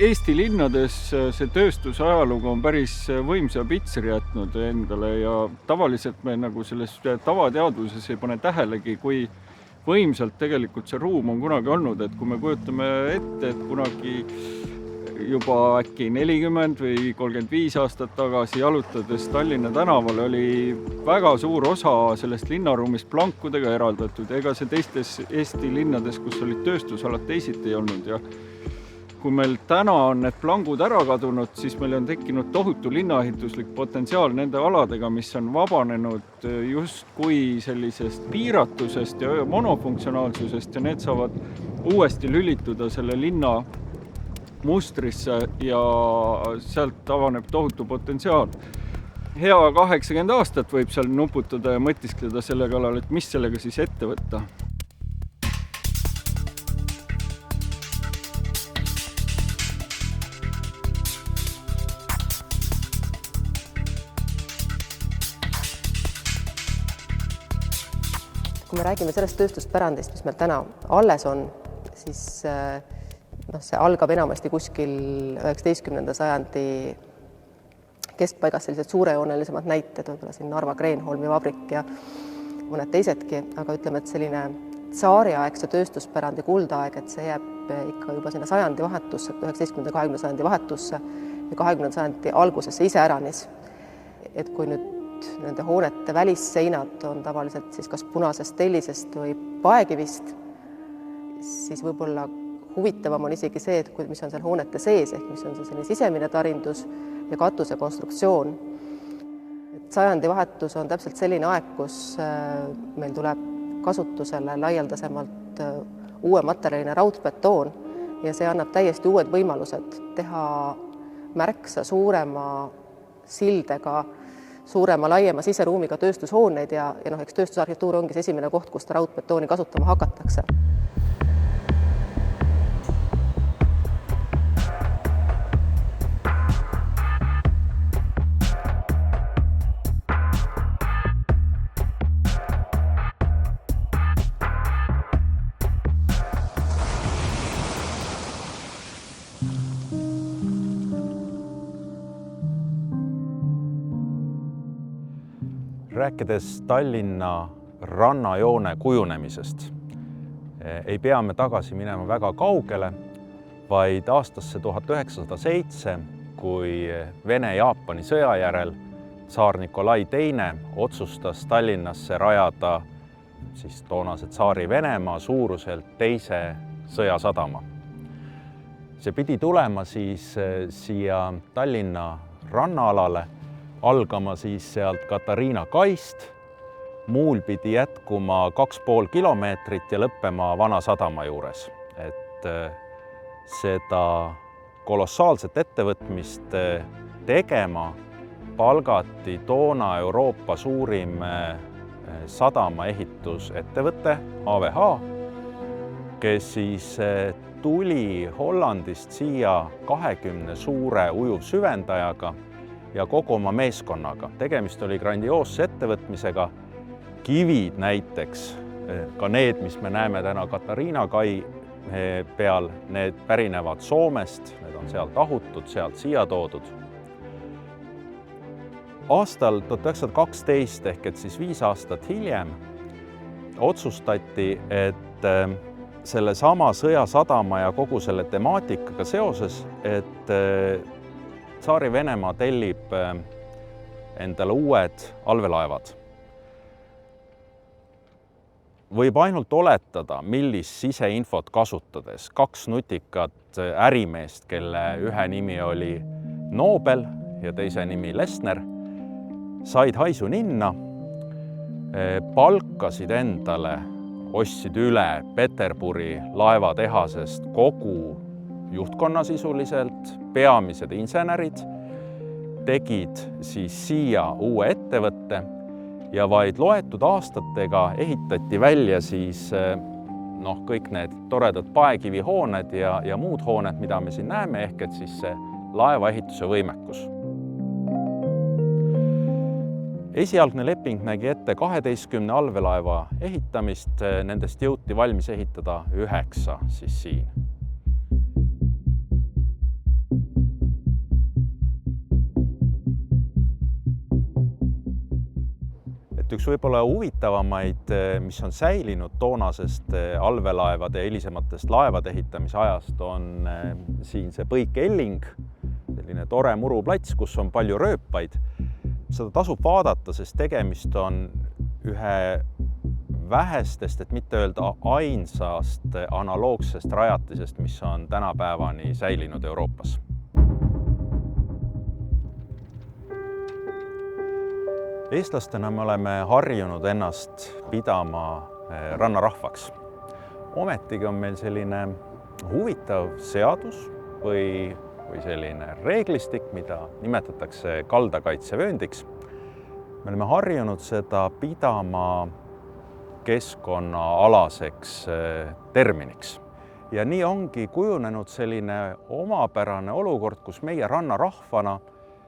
Eesti linnades see tööstusajalugu on päris võimsa pitseri jätnud endale ja tavaliselt me nagu selles tavateadvuses ei pane tähelegi, kui võimsalt tegelikult see ruum on kunagi olnud, et kui me kujutame ette, et kunagi juba äkki 40 või 35 aastat tagasi jalutades Tallinna tänaval oli väga suur osa sellest linnaruumist plankudega eraldatud. Ega see teistes Eesti linnades, kus olid tööstusalad, teisiti ei olnud ja kui meil täna on need plangud ära kadunud, siis meil on tekkinud tohutu linnaehituslik potentsiaal nende aladega, mis on vabanenud justkui sellisest piiratusest ja monofunktsionaalsusest ja need saavad uuesti lülituda selle linna mustrisse ja sealt avaneb tohutu potentsiaal. Hea 80 aastat võib seal nuputada ja mõtiskleda selle kallal, et mis sellega siis ette võtta. Kui me räägime sellest tööstuspärandist, mis meil täna alles on, siis see algab enamasti kuskil 19. sajandi keskpaigas sellised suurejoonelisemad näited, võib-olla siin Narva Kreenholmi vabrik ja mõned teisedki, aga ütleme, et selline tsaariaegse tööstuspärandi kuldaeg, et see jääb ikka juba sinna sajandi vahetusse, 19. ja 20. sajandi vahetusse ja 20. sajandi algusesse iseäranis. Et kui nüüd nende hoonete välisseinad on tavaliselt siis kas punasest tellisest või paekivist, siis võib-olla huvitavam on isegi see, et mis on seal hoonete sees, ehk mis on see selline sisemine tarindus ja katuse konstruktsioon. Et sajandi vahetus on täpselt selline aeg, kus meil tuleb kasutusele laialdasemalt uue materjalina raudbetoon ja see annab täiesti uued võimalused teha märksa suurema sildega, suurema, laiema siseruumiga tööstushooneid ja eks tööstusarhitektuur ongi see esimene koht, kus raudbetooni kasutama hakatakse. Rääkides Tallinna rannajoone kujunemisest, ei pea me tagasi minema väga kaugele, vaid aastasse 1907, kui Vene-Jaapani sõja järel tsaar Nikolai II otsustas Tallinnasse rajada siis toonase tsaari Venemaa suuruselt teise sõjasadama. See pidi tulema siis siia Tallinna rannaalale, algama siis sealt Katariina kaist, muul pidi jätkuma 2,5 kilomeetrit ja lõppema Vana sadama juures. Et seda kolossaalset ettevõtmist tegema palgati toona Euroopa suurim sadamaehitusettevõte AVH, kes siis tuli Hollandist siia 20 suure ujuvsüvendajaga ja kogu oma meeskonnaga. Tegemist oli grandioosse ettevõtmisega. Kivid näiteks, ka need, mis me näeme täna Katariina kai peal, need pärinevad Soomest, need on sealt ahutud, sealt siia toodud. Aastal 1912 ehk et siis 5 aastat hiljem otsustati, et selle sama sõjasadama ja kogu selle temaatikaga seoses, et tsaari Venemaa tellib endale uued allveelaevad. Võib ainult oletada, millist siseinfot kasutades 2 nutikat ärimeest, kelle ühe nimi oli Nobel ja teise nimi Lessner, said haisu ninna, palkasid endale, ostsid üle Peterburi laevatehasest kogu juhtkonna sisuliselt, peamised insenerid, tegid siis siia uue ettevõtte ja vaid loetud aastatega ehitati välja siis kõik need toredad paekivihooned ja muud hooned, mida me siin näeme, ehk et siis see laevaehituse võimekus. Esialgne leping nägi ette 12 allveelaeva ehitamist, nendest jõuti valmis ehitada 9 siis siin. üks võib-olla huvitavamaid, mis on säilinud toonasest allveelaevade ja hilisematest laevade ehitamise ajast, on siin see Põik Elling, selline tore muruplats, kus on palju rööpaid. Seda tasub vaadata, sest tegemist on ühe vähestest, et mitte öelda ainsast analoogsest rajatisest, mis on tänapäevani säilinud Euroopas. Eestlastena me oleme harjunud ennast pidama rannarahvaks. Ometigi on meil selline huvitav seadus või selline reeglistik, mida nimetatakse kaldakaitsevööndiks. Me oleme harjunud seda pidama keskkonnaalaseks terminiks. Ja nii ongi kujunenud selline omapärane olukord, kus meie rannarahvana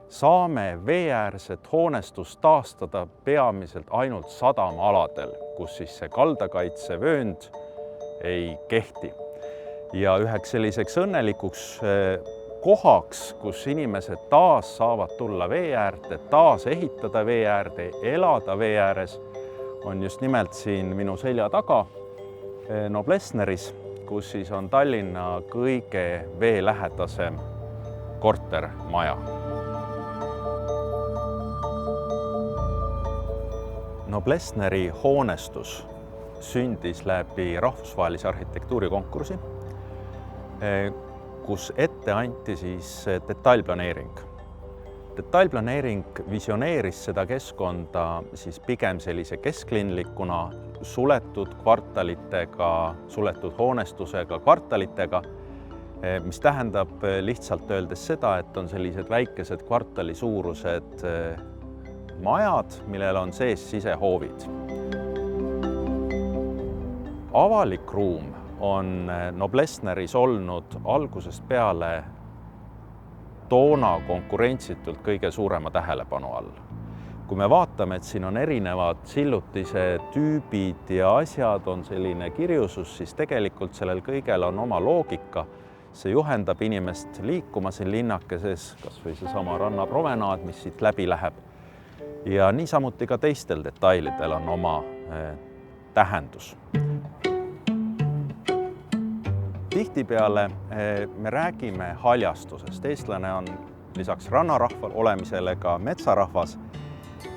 saame veeäärset hoonestust taastada peamiselt ainult sadamaaladel, kus siis see kaldakaitsevöönd ei kehti. Ja üheks selliseks õnnelikuks kohaks, kus inimesed taas saavad tulla vee äärde, taas ehitada vee äärde, elada vee ääres, on just nimelt siin minu selja taga Noblessneris, kus siis on Tallinna kõige veelähedasem kortermaja. Noblessneri hoonestus sündis läbi rahvusvahelise arhitektuurikonkursi, kus ette anti siis detailplaneering. Detailplaneering visioneeris seda keskkonda siis pigem sellise kesklinlikuna, suletud kvartalitega, suletud hoonestusega kvartalitega, mis tähendab lihtsalt öeldes seda, et on sellised väikesed kvartali suurused majad, millel on sees sisehoovid. Avalik ruum on Noblessneris olnud algusest peale toona konkurentsitult kõige suurema tähelepanu all. Kui me vaatame, et siin on erinevad sillutise tüübid ja asjad, on selline kirjusus, siis tegelikult sellel kõigel on oma loogika. See juhendab inimest liikuma siin linnakeses, kas või seesama rannapromenaad, mis siit läbi läheb. Ja niisamuti ka teistel detailidel on oma tähendus. Tihtipeale me räägime haljastusest. Eestlane on lisaks rannarahval olemisele ka metsarahvas.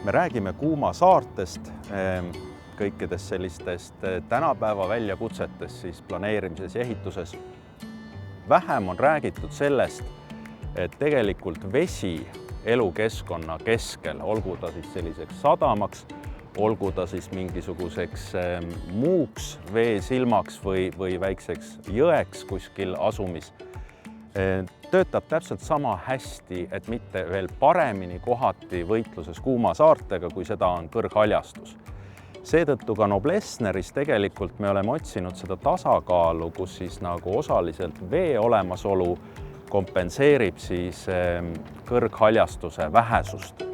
Me räägime kuumasaartest, kõikidest sellistest tänapäeva väljakutsetest siis planeerimises ja ehituses. Vähem on räägitud sellest, et tegelikult vesi elukeskkonna keskel, olgu ta siis selliseks sadamaks, olgu ta siis mingisuguseks muuks veesilmaks või väikseks jõeks kuskil asumis, töötab täpselt sama hästi, et mitte veel paremini kohati võitluses kuumasaartega, kui seda on kõrghaljastus. Seetõttu ka Noblessneris tegelikult me oleme otsinud seda tasakaalu, kus siis nagu osaliselt vee olemasolu kompenseerib siis kõrghaljastuse vähesust.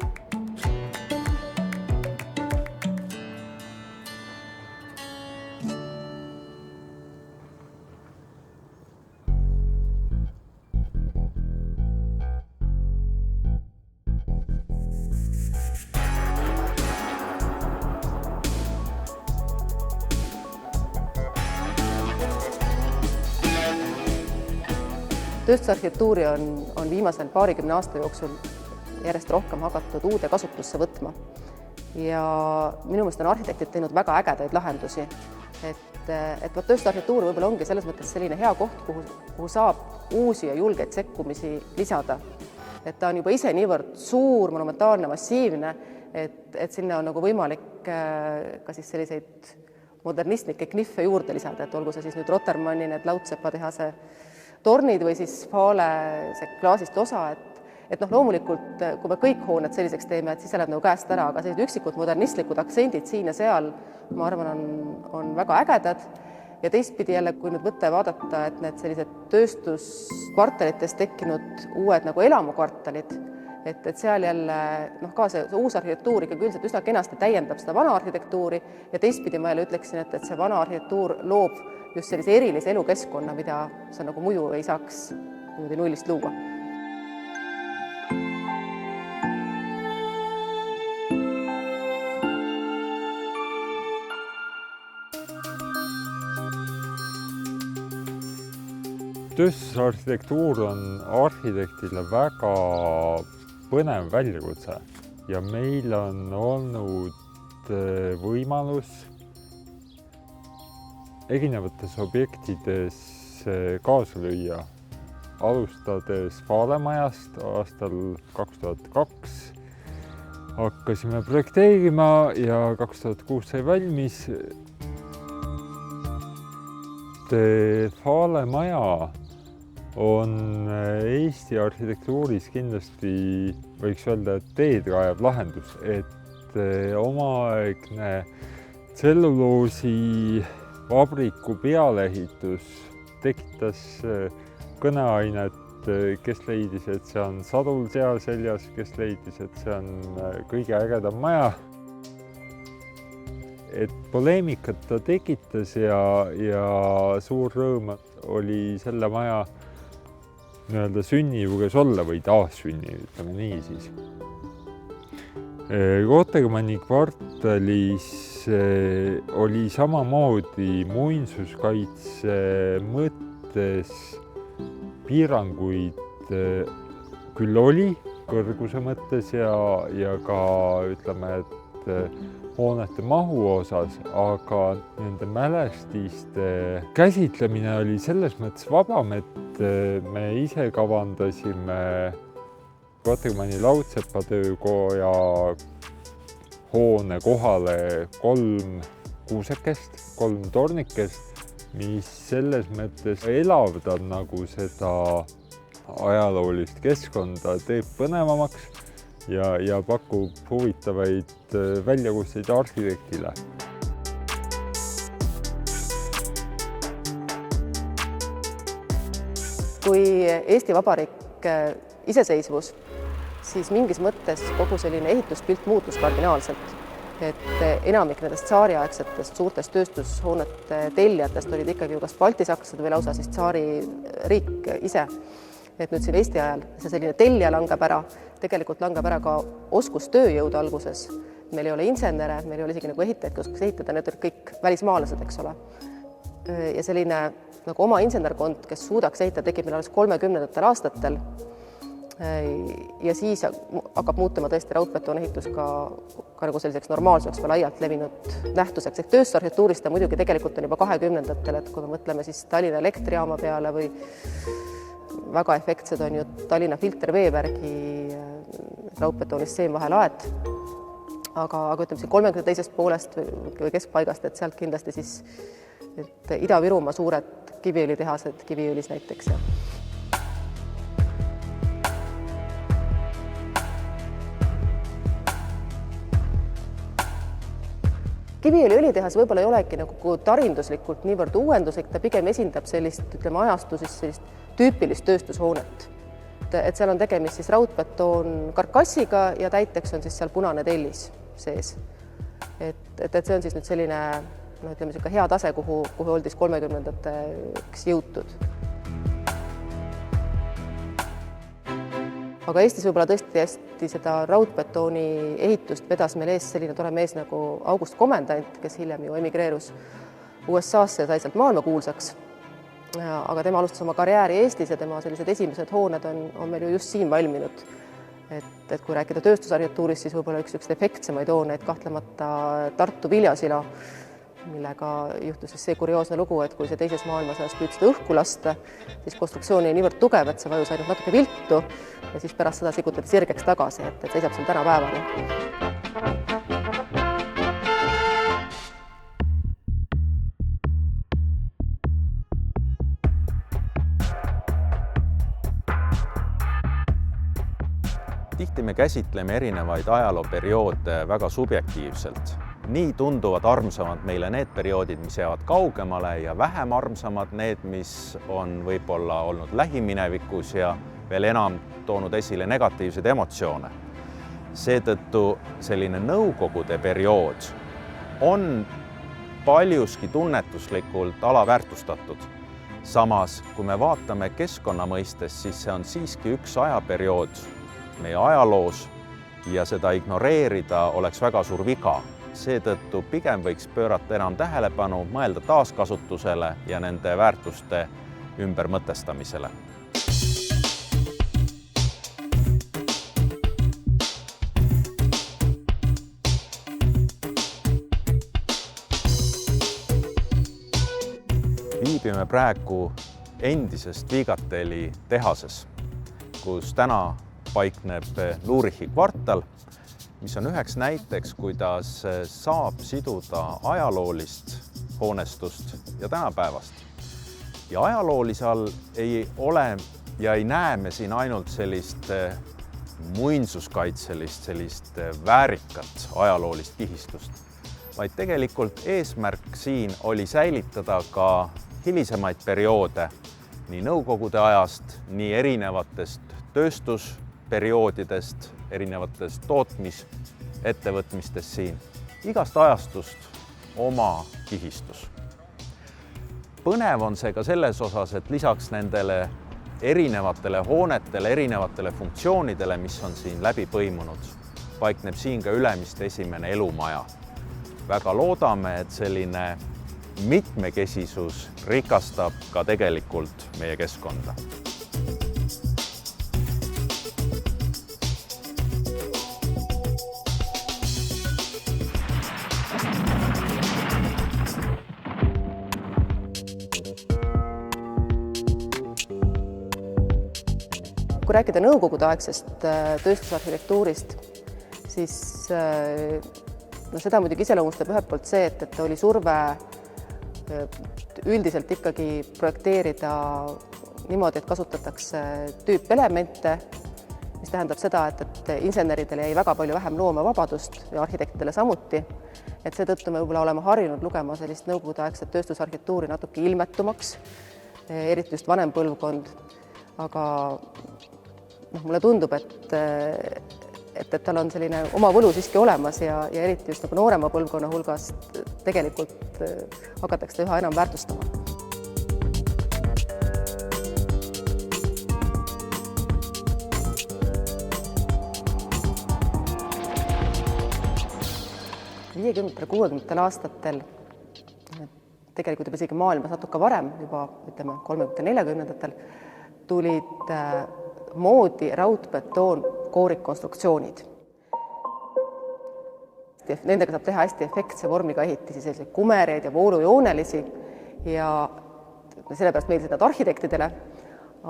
Tööstusarhitektuuri on viimasel paarikümne aasta jooksul järjest rohkem hakatud uude kasutusse võtma. Ja minu meelest on arhitektid teinud väga ägedaid lahendusi. Et tööstusarhitektuur võib-olla ongi selles mõttes selline hea koht, kuhu saab uusi ja julgeid sekkumisi lisada. Et ta on juba ise niivõrd suur, monumentaalne, massiivne, et sinna on nagu võimalik ka siis selliseid modernistlikke kniffe juurde lisada, et olgu see siis nüüd Rotermanni need Lautsepa tehase tornid või siis Faale see klaasist osa, et loomulikult, kui me kõik hooned selliseks teeme, et siis läheb nagu käest ära, aga sellised üksikud modernistlikud aktsendid siin ja seal, ma arvan, on väga ägedad. Ja teistpidi jälle, kui nüüd võtta ja vaadata, et need sellised tööstuskvartalites tekkinud uued nagu elamukvartalid, et seal jälle ka see uus arhitektuur ikka üldiselt üsna kenasti täiendab seda vana arhitektuuri ja teistpidi ma jälle ütleksin, et see vana arhitektuur loob just sellise erilise elukeskkonna, mida sa nagu muidu ei saaks nullist luua. Tööstusarhitektuur on arhitektile väga põnev väljakutse ja meil on olnud võimalus erinevates objektides kaasa lüüa, alustades Vaalemajast aastal 2002 hakkasime projekteerima ja 2006 sai valmis. Vaalemaja on Eesti arhitektuuris kindlasti, võiks öelda, et teed rajav lahendus, et omaaegne tselluloosi vabriku pealeehitus tekitas kõneainet, kes leidis, et see on sadul sea seljas, kes leidis, et see on kõige ägedam maja. Et poleemikat ta tekitas ja suur rõõm oli selle maja nii-öelda sünni juures olla või taassünni, ütleme nii siis. Rotermanni kvartalis oli samamoodi muinsuskaitse mõttes piiranguid küll oli kõrguse mõttes ja ka ütleme, et hoonete mahu osas, aga nende mälestiste käsitlemine oli selles mõttes vabam, et me ise kavandasime Rotermanni laudsepatöökoja hoone kohale 3 kuusekest, 3 tornikest, mis selles mõttes elavdab nagu seda ajaloolist keskkonda, teeb põnevamaks ja pakub huvitavaid väljakutseid arhitektile. Kui Eesti Vabariik iseseisvus, siis mingis mõttes kogu selline ehituspilt muutus kardinaalselt. Et enamik nendest tsaariaegsetest suurtest tööstushoonete tellijatest olid ikkagi ju kas baltisakslased või lausa siis tsaaririik ise. Et nüüd siin Eesti ajal see selline tellija langeb ära, tegelikult langeb ära ka oskustööjõud alguses. Meil ei ole insenere, meil ei ole isegi nagu ehitajaid, kes ehitada, need olid kõik välismaalased, eks ole. Ja selline nagu oma insenerkond, kes suudaks ehitada, tekib meil alles 30. aastatel. Ja siis hakkab muutuma tõesti raudbetoonehitus ka nagu selliseks normaalseks või laialt levinud nähtuseks. Ehk tööstusarhitektuurist ta muidugi tegelikult on juba 20-ndatel, et kui me mõtleme siis Tallinna elektrijaama peale või väga efektsed on ju Tallinna filterveevergi raudbetoonist seemvahelaed. Aga ütleme siin 32. poolest või keskpaigast, et sealt kindlasti siis Ida-Virumaa suured kiviõlitehased Kiviõlis näiteks. Kiviõli õlitehas võib-olla ei olegi nagu tarinduslikult niivõrd uuenduslik, ta pigem esindab sellist, ütleme, ajastu siis sellist tüüpilist tööstushoonet. Et seal on tegemist siis raudbetoon karkassiga ja täiteks on siis seal punane tellis sees. Et see on siis nüüd selline, ütleme, hea tase, kuhu oldi 30-ndateks jõutud. Aga Eestis võib-olla tõesti hästi seda raudbetooni ehitust vedas meil ees selline tore mees nagu August Komendant, kes hiljem ju emigreerus USA-sse ja sai sealt maailmakuulsaks. Aga tema alustas oma karjääri Eestis ja tema sellised esimesed hooned on meil ju just siin valminud. Et kui rääkida tööstusarhitektuurist, siis võib-olla üks efektsemaid hooneid kahtlemata Tartu Viljasila, millega juhtus siis see kurioosne lugu, et kui see teises maailmasõjas püüd seda õhku lasta, siis konstruktsiooni oli niivõrd tugev, et see vajus ainult natuke viltu ja siis pärast seda sigutati sirgeks tagasi, et seisab seal tänapäevani. Tihti me käsitleme erinevaid ajalooperioode väga subjektiivselt. Nii tunduvad armsamad meile need perioodid, mis jäävad kaugemale ja vähem armsamad need, mis on võib-olla olnud lähiminevikus ja veel enam toonud esile negatiivseid emotsioone. Seetõttu selline nõukogude periood on paljuski tunnetuslikult alaväärtustatud. Samas, kui me vaatame keskkonna mõistes, siis see on siiski üks ajaperiood meie ajaloos ja seda ignoreerida oleks väga suur viga. Seetõttu pigem võiks pöörata enam tähelepanu, mõelda taaskasutusele ja nende väärtuste ümbermõtestamisele. Viibime praegu endisest Viigateli tehases, kus täna paikneb Lurichi kvartal, mis on üheks näiteks, kuidas saab siduda ajaloolist hoonestust ja tänapäevast. Ja ajaloolise all ei ole ja ei näe me siin ainult sellist muinsuskaitselist, sellist väärikat ajaloolist kihistust, vaid tegelikult eesmärk siin oli säilitada ka hilisemaid perioode nii nõukogude ajast, nii erinevatest tööstusperioodidest, erinevatest tootmisettevõtmistest siin, igast ajastust oma kihistus. Põnev on see ka selles osas, et lisaks nendele erinevatele hoonetele, erinevatele funktsioonidele, mis on siin läbi põimunud, paikneb siin ka Ülemiste esimene elumaja. Väga loodame, et selline mitmekesisus rikastab ka tegelikult meie keskkonda. Kui rääkida nõukogudeaegsest tööstusarhitektuurist, siis seda muidugi iseloomustab ühelt poolt see, et oli surve üldiselt ikkagi projekteerida niimoodi, et kasutatakse tüüpelemente, mis tähendab seda, et inseneridele jäi väga palju vähem loomevabadust ja arhitektidele samuti. Et seetõttu me võib-olla oleme harjunud lugema sellist nõukogudeaegset tööstusarhitektuuri natuke ilmetumaks, eriti just vanem põlvkond. Aga mulle tundub, et tal on selline oma võlu siiski olemas ja eriti just nagu noorema põlvkonna hulgas tegelikult hakatakse üha enam väärtustama. Viiekümnendatel, 60. aastatel, tegelikult juba isegi maailmas natuke varem, juba ütleme 30-40-ndatel, tulid moodi raudbetoon koorikkonstruktsioonid. Nendega saab teha hästi efektse vormiga ehitisi, selliseid kumereid ja voolujoonelisi ja sellepärast meeldisid nad arhitektidele,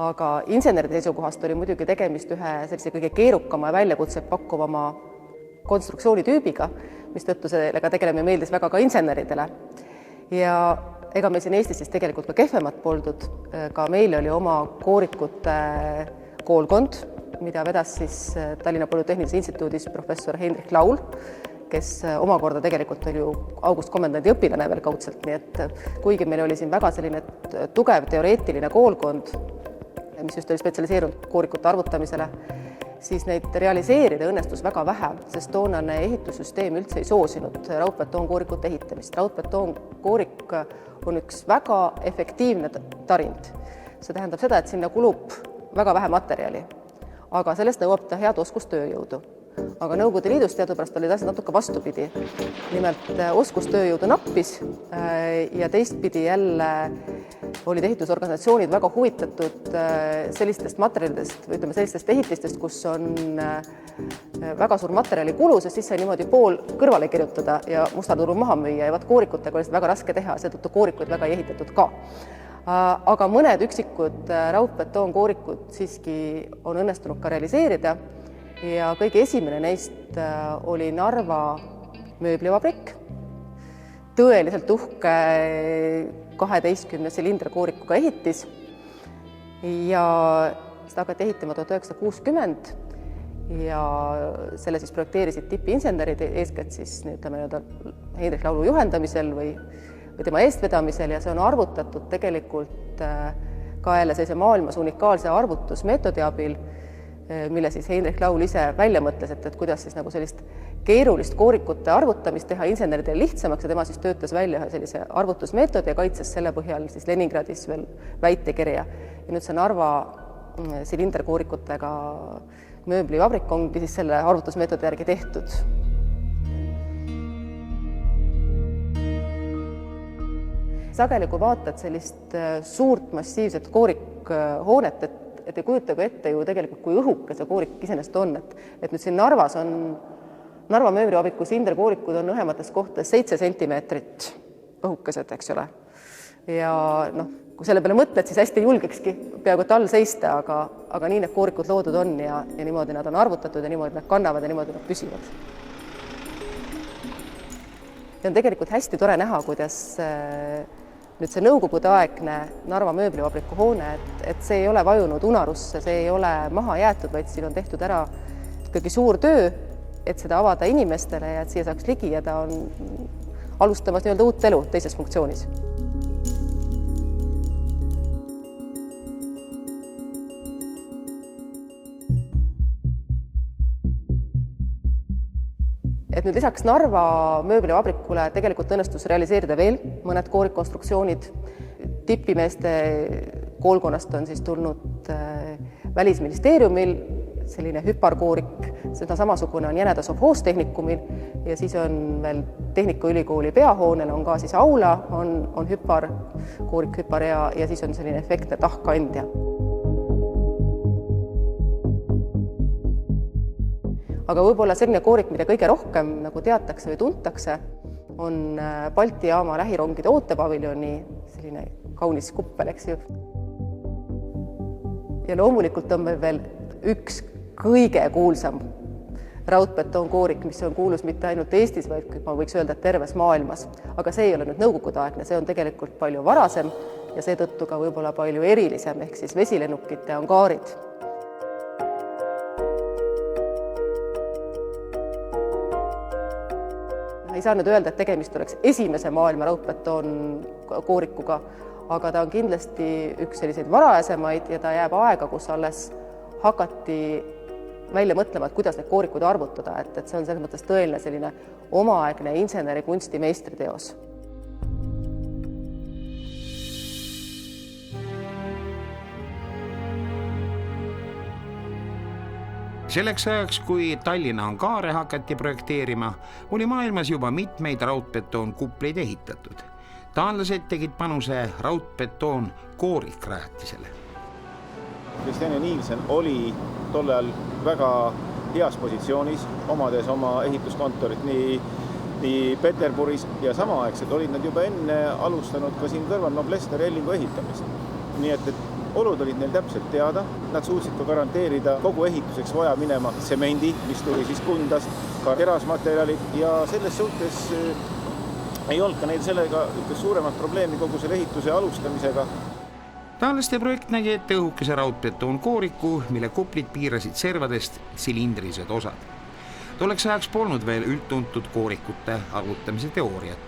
aga inseneride seisukohast oli muidugi tegemist ühe sellise kõige keerukama ja väljakutset pakkuvama konstruktsioonitüübiga, mistõttu sellega tegeleme meeldis väga ka inseneridele. Ja ega meil siin Eestis siis tegelikult ka kehvemat poldud, ka meil oli oma koorikute koolkond, mida vedas siis Tallinna Polütehnilises Instituudis professor Heinrich Laul, kes omakorda tegelikult oli ju August Komendandi õpilane veel kaudselt, nii et kuigi meil oli siin väga selline tugev teoreetiline koolkond, mis just oli spetsialiseerunud koorikute arvutamisele, siis neid realiseerida õnnestus väga vähe, sest toonane ehitussüsteem üldse ei soosinud raudbetoonkoorikute ehitamist. Raudbetoonkoorik on üks väga efektiivne tarind. See tähendab seda, et sinna kulub väga vähe materjali, aga sellest nõuab ta head oskustööjõudu. Aga Nõukogude Liidus teadupärast olid asjad natuke vastupidi. Nimelt oskustööjõudu nappis ja teistpidi jälle olid ehitusorganisatsioonid väga huvitatud sellistest materjalidest või ütleme sellistest ehitistest, kus on väga suur materjalikulu, sest siis sai niimoodi pool kõrvale kirjutada ja mustarturul maha müüa ja koorikutega oli seda väga raske teha, seetõttu koorikuid väga ei ehitatud ka. Aga mõned üksikud raudbetoonkoorikud siiski on õnnestunud ka realiseerida ja kõige esimene neist oli Narva mööblivabrik, tõeliselt uhke 12 silindrakoorikuga ehitis ja seda hakati ehitama 1960 ja selle siis projekteerisid tippinsenerid, eeskätt siis ütleme Heinrich Laulu juhendamisel või tema eestvedamisel ja see on arvutatud tegelikult ka jälle sellise maailmas unikaalse arvutusmeetodi abil, mille siis Heinrich Laul ise välja mõtles, et kuidas siis nagu sellist keerulist koorikute arvutamist teha inseneridele lihtsamaks ja tema siis töötas välja ühe sellise arvutusmeetodi ja kaitses selle põhjal siis Leningradis veel väitekirja. Ja nüüd see Narva silinderkoorikutega mööblivabrik ongi siis selle arvutusmeetodi järgi tehtud. sageli, kui vaatad sellist suurt massiivset koorikhoonet, et ei kujuta ette ju tegelikult, kui õhuke see koorik iseenesest on. Et nüüd siin Narvas on, Narva mööblivabrikus Indre koorikud on õhemates kohtades 7 sentimeetrit õhukesed, eks ole. Ja kui selle peale mõtled, siis hästi julgekski peaaegu et all seista, aga nii need koorikud loodud on ja niimoodi nad on arvutatud ja niimoodi nad kannavad ja niimoodi nad püsivad. Ja on tegelikult hästi tore näha, kuidas nüüd see nõukogudeaegne Narva mööblivabriku hoone, et see ei ole vajunud unarusse, see ei ole maha jäetud, vaid siin on tehtud ära ikkagi suur töö, et seda avada inimestele ja et siia saaks ligi ja ta on alustamas nii-öelda uut elu teises funktsioonis. Et nüüd lisaks Narva mööblivabrikule tegelikult õnnestus realiseerida veel mõned koorikkonstruktsioonid. Tipimeeste koolkonnast on siis tulnud Välisministeeriumil selline hüparkoorik, seda samasugune on Jäneda sovhoostehnikumil ja siis on veel Tehnikaülikooli peahoonel on ka siis aula, on hüpar, koorikhüpar ja siis on selline efektne tahkkandja. Aga võib-olla selline koorik, mida kõige rohkem nagu teatakse või tuntakse, on Balti jaama lähirongide ootepaviljoni selline kaunis kuppel, eks ju. Ja loomulikult on meil veel üks kõige kuulsam raudbetoonkoorik, mis on kuulus mitte ainult Eestis, vaid ma võiks öelda, et terves maailmas. Aga see ei ole nüüd nõukogudeaegne, see on tegelikult palju varasem ja seetõttu ka võib-olla palju erilisem, ehk siis vesilennukite angaarid. Ei saa nüüd öelda, et tegemist oleks esimese maailma raudbetoonkoorikuga, aga ta on kindlasti üks selliseid varasemaid ja ta jääb aega, kus alles hakati välja mõtlema, et kuidas need koorikud arvutada, et see on selles mõttes tõeline selline omaaegne inseneri kunsti meistriteos. Selleks ajaks, kui Tallinna angaare hakati projekteerima, oli maailmas juba mitmeid raudbetoonkupleid ehitatud. Taanlased tegid panuse raudbetoon koorikrajatisele. Christiane Nielsen oli tollel väga heas positsioonis, omades oma ehituskontorit nii Peterburis ja samaaegselt olid nad juba enne alustanud ka siin kõrval Noblessneri Ellingu ehitamist. Nii et olud olid neil täpselt teada, nad suutsid ka garanteerida kogu ehituseks vaja minema semendi, mis tuli siis Kundast, ka terasmaterjalid ja selles suhtes ei olnud ka neil sellega suuremat probleemi kogu selle ehituse alustamisega. Taanlaste projekt nägi ette õhukese raudbetoonkooriku, mille kuplid piirasid servadest silindrilised osad. Tolleks ajaks polnud veel üldtuntud koorikute arvutamise teooriat.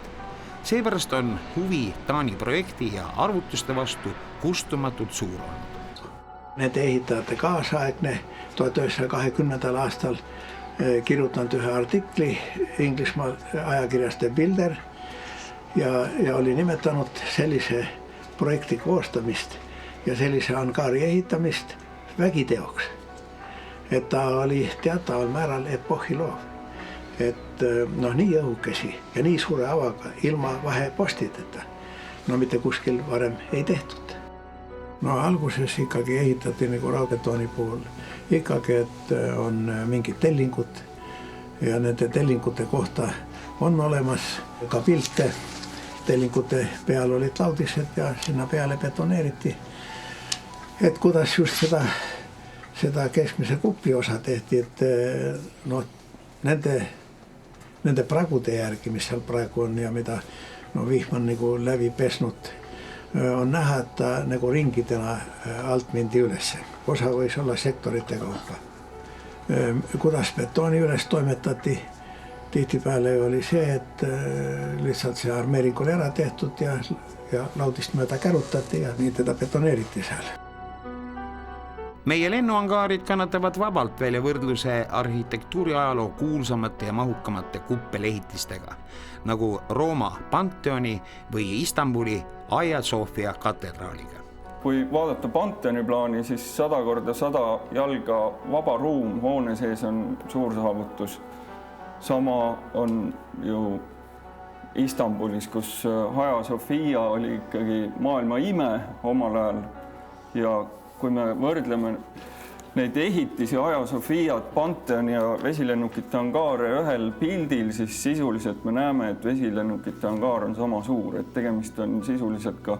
Seepärast on huvi Taani projekti ja arvutuste vastu kustumatult suur olnud. Nende ehitajate kaasaegne 1920. aastal kirjutanud ühe artikli Inglismaa ajakirjas The Builder ja oli nimetanud sellise projekti koostamist ja sellise angaari ehitamist vägiteoks. Et ta oli teataval määral epohhiloov. Et nii õhukesi ja nii suure avaga ilma vahepostideta mitte kuskil varem ei tehtud. Alguses ikkagi ehitati nagu raudbetooni puhul ikkagi, et on mingid tellingud ja nende tellingute kohta on olemas ka pilte. Tellingute peal olid laudised ja sinna peale betoneeriti. Et kuidas just seda keskmise kupli osa tehti, et nende pragude järgi, mis seal praegu on ja mida vihm on nagu läbi pesnud, on näha, et ta nagu ringidena alt mindi ülesse. Osa võis olla sektorite kaupa. Kuidas betooni üles toimetati, tihtipeale oli see, et lihtsalt see armeering oli ära tehtud ja laudist mööda kärutati ja nii teda betoneeriti seal. Meie lennuangaarid kannatavad vabalt välja võrdluse arhitektuuriajaloo kuulsamate ja mahukamate kuppelehitistega, nagu Rooma Pantheoni või Istanbuli Hagia Sophia katedraaliga. Kui vaadata Pantheoni plaani, siis 100x100 jalga vaba ruum hoone sees on suur saavutus. Sama on ju Istanbulis, kus Hagia Sophia oli ikkagi maailma ime omal ajal. Ja kui me võrdleme neid ehitisi, Hagia Sophiat, Pantheoni ja vesilennukite angaare ühel pildil, siis sisuliselt me näeme, et vesilennukite angaar on sama suur, et tegemist on sisuliselt ka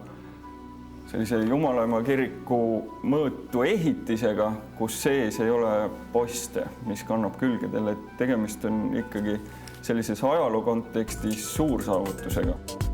sellise Jumalaema kiriku mõõtu ehitisega, kus sees ei ole poste, mis kannab külgedel, et tegemist on ikkagi sellises ajaloo kontekstis suursaavutusega.